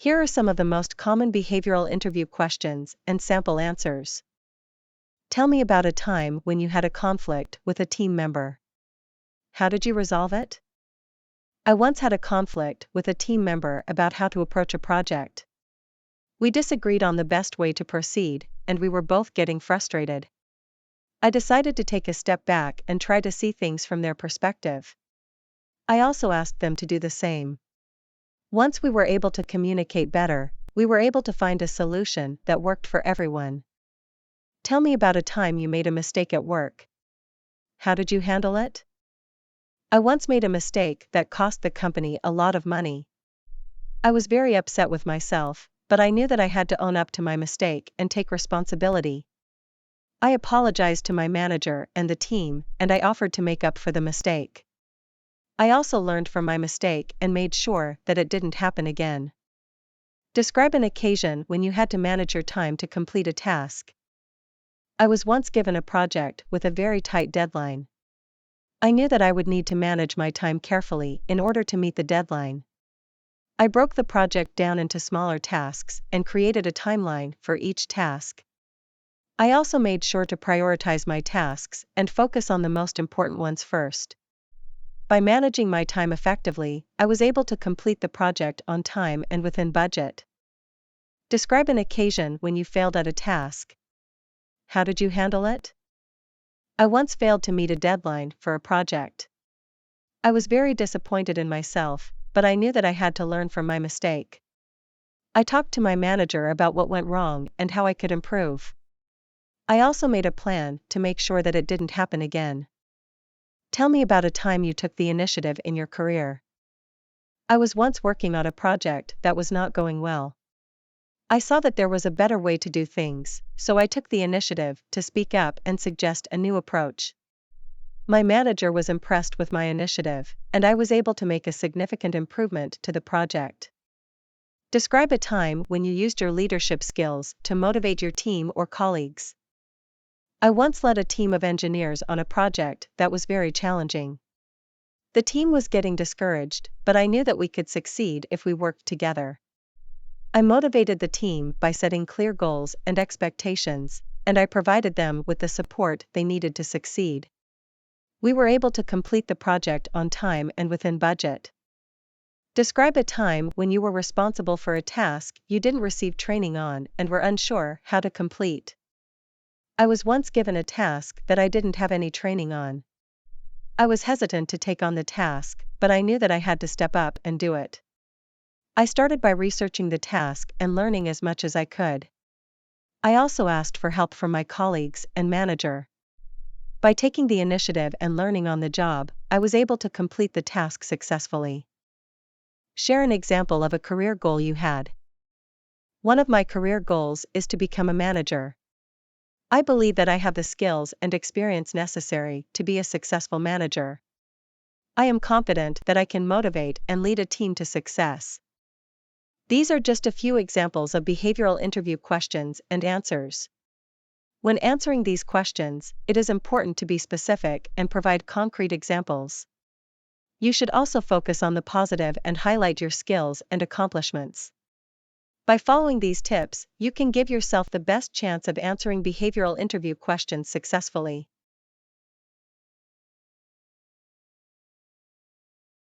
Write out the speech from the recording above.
Here are some of the most common behavioral interview questions and sample answers. Tell me about a time when you had a conflict with a team member. How did you resolve it? I once had a conflict with a team member about how to approach a project. We disagreed on the best way to proceed, and we were both getting frustrated. I decided to take a step back and try to see things from their perspective. I also asked them to do the same. Once we were able to communicate better, we were able to find a solution that worked for everyone. Tell me about a time you made a mistake at work. How did you handle it? I once made a mistake that cost the company a lot of money. I was very upset with myself, but I knew that I had to own up to my mistake and take responsibility. I apologized to my manager and the team, and I offered to make up for the mistake. I also learned from my mistake and made sure that it didn't happen again. Describe an occasion when you had to manage your time to complete a task. I was once given a project with a very tight deadline. I knew that I would need to manage my time carefully in order to meet the deadline. I broke the project down into smaller tasks and created a timeline for each task. I also made sure to prioritize my tasks and focus on the most important ones first. By managing my time effectively, I was able to complete the project on time and within budget. Describe an occasion when you failed at a task. How did you handle it? I once failed to meet a deadline for a project. I was very disappointed in myself, but I knew that I had to learn from my mistake. I talked to my manager about what went wrong and how I could improve. I also made a plan to make sure that it didn't happen again. Tell me about a time you took the initiative in your career. I was once working on a project that was not going well. I saw that there was a better way to do things, so I took the initiative to speak up and suggest a new approach. My manager was impressed with my initiative, and I was able to make a significant improvement to the project. Describe a time when you used your leadership skills to motivate your team or colleagues. I once led a team of engineers on a project that was very challenging. The team was getting discouraged, but I knew that we could succeed if we worked together. I motivated the team by setting clear goals and expectations, and I provided them with the support they needed to succeed. We were able to complete the project on time and within budget. Describe a time when you were responsible for a task you didn't receive training on and were unsure how to complete. I was once given a task that I didn't have any training on. I was hesitant to take on the task, but I knew that I had to step up and do it. I started by researching the task and learning as much as I could. I also asked for help from my colleagues and manager. By taking the initiative and learning on the job, I was able to complete the task successfully. Share an example of a career goal you had. One of my career goals is to become a manager. I believe that I have the skills and experience necessary to be a successful manager. I am confident that I can motivate and lead a team to success. These are just a few examples of behavioral interview questions and answers. When answering these questions, it is important to be specific and provide concrete examples. You should also focus on the positive and highlight your skills and accomplishments. By following these tips, you can give yourself the best chance of answering behavioral interview questions successfully.